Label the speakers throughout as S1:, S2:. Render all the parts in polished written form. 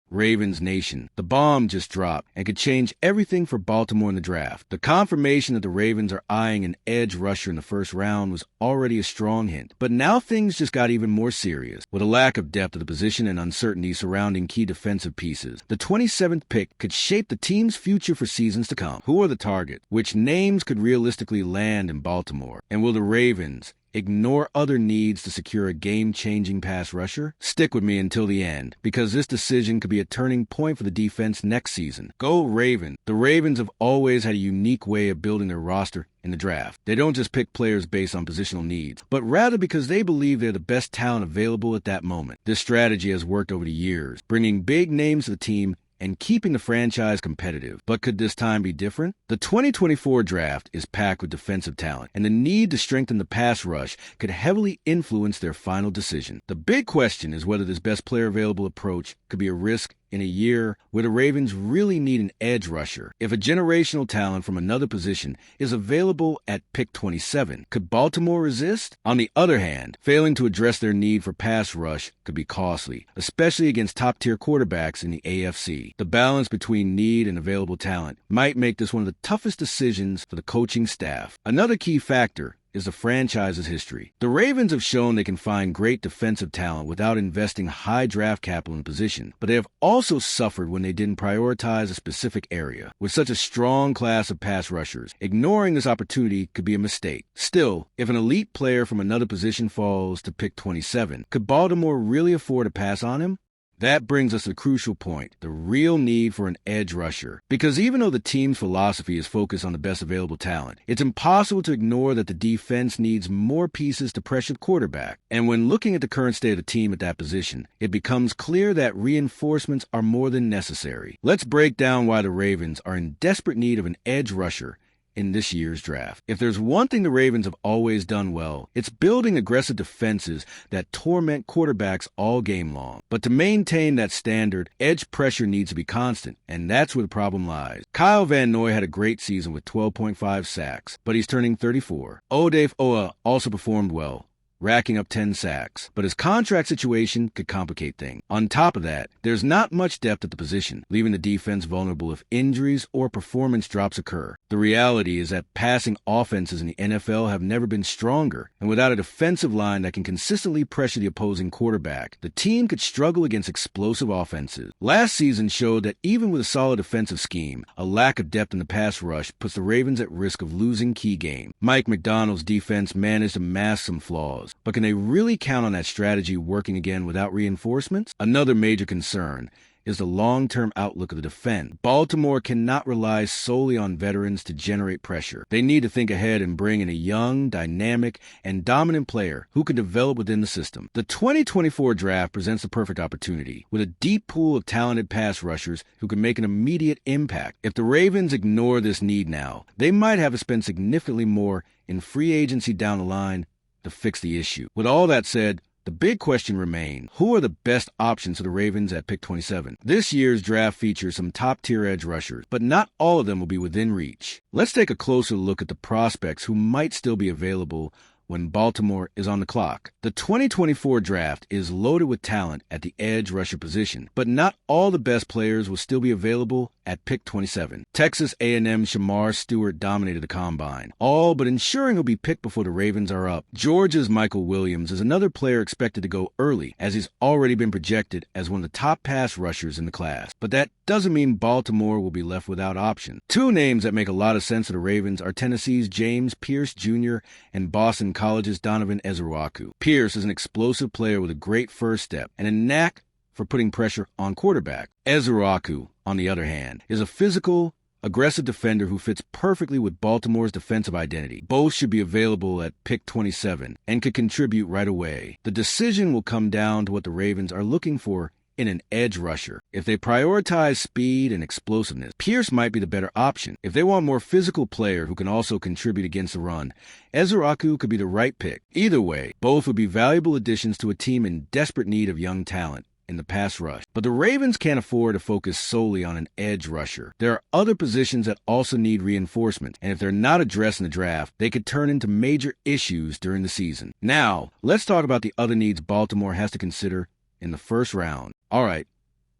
S1: Ravens Nation. The bomb just dropped and could change everything for Baltimore in the draft. The confirmation that the Ravens are eyeing an edge rusher in the first round was already a strong hint. But now things just got even more serious. With a lack of depth at the position and uncertainty surrounding key defensive pieces, the 27th pick could shape the team's future for seasons to come. Who are the targets? Which names could realistically land in Baltimore? And will the Ravens ignore other needs to secure a game-changing pass rusher? Stick with me until the end, because this decision could be a turning point for the defense next season. Go Ravens! The Ravens have always had a unique way of building their roster in the draft. They don't just pick players based on positional needs, but rather because they believe they're the best talent available at that moment. This strategy has worked over the years, bringing big names to the team and keeping the franchise competitive. But could this time be different? The 2024 draft is packed with defensive talent, and the need to strengthen the pass rush could heavily influence their final decision. The big question is whether this best player available approach could be a risk in a year where the Ravens really need an edge rusher. If a generational talent from another position is available at pick 27, could Baltimore resist? On the other hand, failing to address their need for pass rush could be costly, especially against top-tier quarterbacks in the AFC. The balance between need and available talent might make this one of the toughest decisions for the coaching staff. Another key factor is the franchise's history. The Ravens have shown they can find great defensive talent without investing high draft capital in position, but they have also suffered when they didn't prioritize a specific area. With such a strong class of pass rushers, ignoring this opportunity could be a mistake. Still, if an elite player from another position falls to pick 27, could Baltimore really afford to pass on him? That brings us to the crucial point, the real need for an edge rusher. Because even though the team's philosophy is focused on the best available talent, it's impossible to ignore that the defense needs more pieces to pressure the quarterback. And when looking at the current state of the team at that position, it becomes clear that reinforcements are more than necessary. Let's break down why the Ravens are in desperate need of an edge rusher in this year's draft. If there's one thing the Ravens have always done well, it's building aggressive defenses that torment quarterbacks all game long. But to maintain that standard, edge pressure needs to be constant, and that's where the problem lies. Kyle Van Noy had a great season with 12.5 sacks, but he's turning 34. Odafe Oweh also performed well, racking up 10 sacks, but his contract situation could complicate things. On top of that, there's not much depth at the position, leaving the defense vulnerable if injuries or performance drops occur. The reality is that passing offenses in the NFL have never been stronger, and without a defensive line that can consistently pressure the opposing quarterback, the team could struggle against explosive offenses. Last season showed that even with a solid defensive scheme, a lack of depth in the pass rush puts the Ravens at risk of losing key games. Mike Macdonald's defense managed to mask some flaws, but can they really count on that strategy working again without reinforcements? Another major concern is the long-term outlook of the defense. Baltimore cannot rely solely on veterans to generate pressure. They need to think ahead and bring in a young, dynamic, and dominant player who can develop within the system. The 2024 draft presents the perfect opportunity, with a deep pool of talented pass rushers who can make an immediate impact. If the Ravens ignore this need now, they might have to spend significantly more in free agency down the line to fix the issue. With all that said, the big question remains, who are the best options for the Ravens at pick 27? This year's draft features some top-tier edge rushers, but not all of them will be within reach. Let's take a closer look at the prospects who might still be available when Baltimore is on the clock. The 2024 draft is loaded with talent at the edge rusher position, but not all the best players will still be available at pick 27. Texas A&M's Shamar Stewart dominated the combine, all but ensuring he'll be picked before the Ravens are up. Georgia's Michael Williams is another player expected to go early, as he's already been projected as one of the top pass rushers in the class. But that doesn't mean Baltimore will be left without options. Two names that make a lot of sense to the Ravens are Tennessee's James Pierce Jr. and Boston College's Donovan Ezeruaku. Pierce is an explosive player with a great first step and a knack for putting pressure on quarterback. Ezeruaku, on the other hand, is a physical, aggressive defender who fits perfectly with Baltimore's defensive identity. Both should be available at pick 27 and could contribute right away. The decision will come down to what the Ravens are looking for in an edge rusher. If they prioritize speed and explosiveness, Pierce might be the better option. If they want a more physical player who can also contribute against the run, Ezeruaku could be the right pick. Either way, both would be valuable additions to a team in desperate need of young talent in the pass rush. But the Ravens can't afford to focus solely on an edge rusher. There are other positions that also need reinforcement, and if they're not addressed in the draft, they could turn into major issues during the season. Now, let's talk about the other needs Baltimore has to consider in the first round. All right,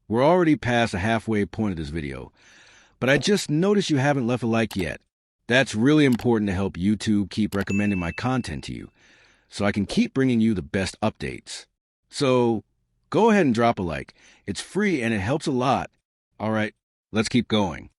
S1: We're already past the halfway point of this video, but I just noticed you haven't left a like yet. That's really important to help YouTube keep recommending my content to you, so I can keep bringing you the best updates. So go ahead and drop a like. It's free and it helps a lot. All right, let's keep going.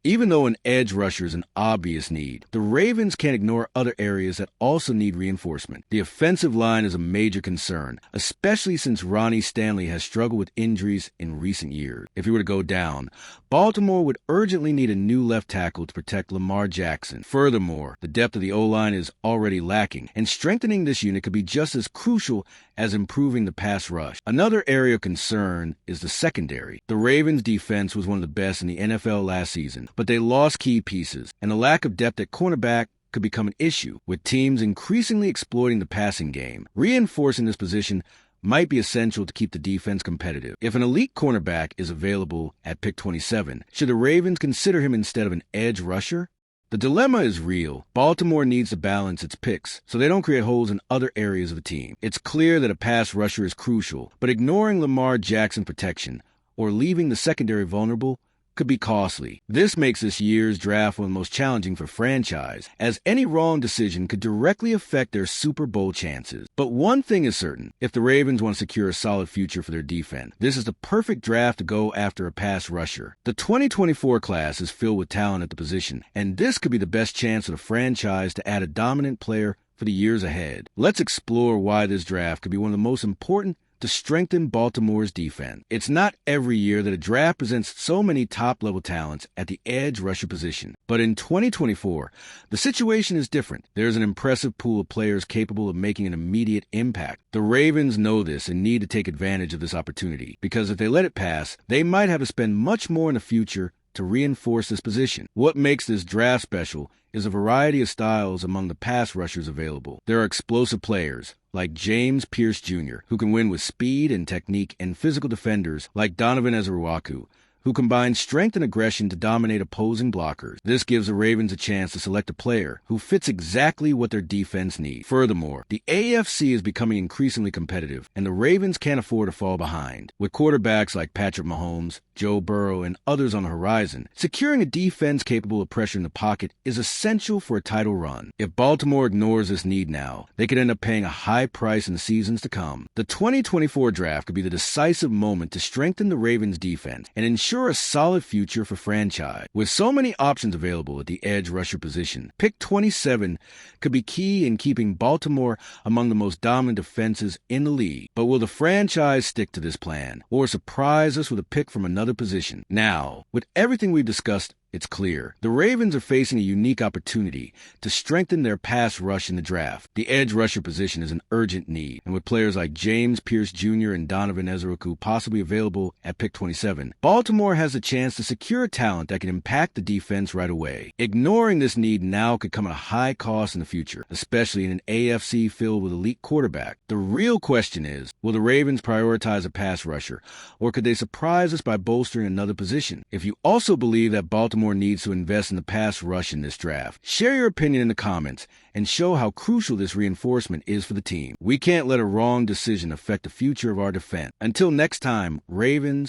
S1: Even though an edge rusher is an obvious need, the Ravens can't ignore other areas that also need reinforcement. The offensive line is a major concern, especially since Ronnie Stanley has struggled with injuries in recent years. If he were to go down, Baltimore would urgently need a new left tackle to protect Lamar Jackson. Furthermore, the depth of the O-line is already lacking, and strengthening this unit could be just as crucial as improving the pass rush. Another area of concern is the secondary. The Ravens' defense was one of the best in the NFL last season, but they lost key pieces, and the lack of depth at cornerback could become an issue, with teams increasingly exploiting the passing game. Reinforcing this position might be essential to keep the defense competitive. If an elite cornerback is available at pick 27, should the Ravens consider him instead of an edge rusher? The dilemma is real. Baltimore needs to balance its picks so they don't create holes in other areas of the team. It's clear that a pass rusher is crucial, but ignoring Lamar Jackson protection or leaving the secondary vulnerable could be costly. This makes this year's draft one of the most challenging for franchise, as any wrong decision could directly affect their Super Bowl chances. But one thing is certain: if the Ravens want to secure a solid future for their defense, this is the perfect draft to go after a pass rusher. The 2024 class is filled with talent at the position, and this could be the best chance of the franchise to add a dominant player for the years ahead. Let's explore why this draft could be one of the most important to strengthen Baltimore's defense. It's not every year that a draft presents so many top-level talents at the edge rusher position. But in 2024, the situation is different. There's an impressive pool of players capable of making an immediate impact. The Ravens know this and need to take advantage of this opportunity, because if they let it pass, they might have to spend much more in the future to reinforce this position. What makes this draft special is a variety of styles among the pass rushers available. There are explosive players like James Pierce Jr., who can win with speed and technique, and physical defenders like Donovan Ezeuruaku, who combine strength and aggression to dominate opposing blockers. This gives the Ravens a chance to select a player who fits exactly what their defense needs. Furthermore, the AFC is becoming increasingly competitive, and the Ravens can't afford to fall behind. With quarterbacks like Patrick Mahomes, Joe Burrow, and others on the horizon, securing a defense capable of pressuring the pocket is essential for a title run. If Baltimore ignores this need now, they could end up paying a high price in the seasons to come. The 2024 draft could be the decisive moment to strengthen the Ravens' defense and ensure a solid future for franchise. With so many options available at the edge rusher position, pick 27 could be key in keeping Baltimore among the most dominant defenses in the league. But will the franchise stick to this plan or surprise us with a pick from another position? Now, with everything we've discussed, it's clear the Ravens are facing a unique opportunity to strengthen their pass rush in the draft. The edge rusher position is an urgent need, and with players like James Pierce Jr. and Donovan Ezeuruaku possibly available at pick 27, Baltimore has a chance to secure talent that can impact the defense right away. Ignoring this need now could come at a high cost in the future, especially in an AFC filled with elite quarterback. The real question is, will the Ravens prioritize a pass rusher, or could they surprise us by bolstering another position? If you also believe that Baltimore needs to invest in the pass rush in this draft, share your opinion in the comments and show how crucial this reinforcement is for the team. We can't let a wrong decision affect the future of our defense. Until next time, Ravens,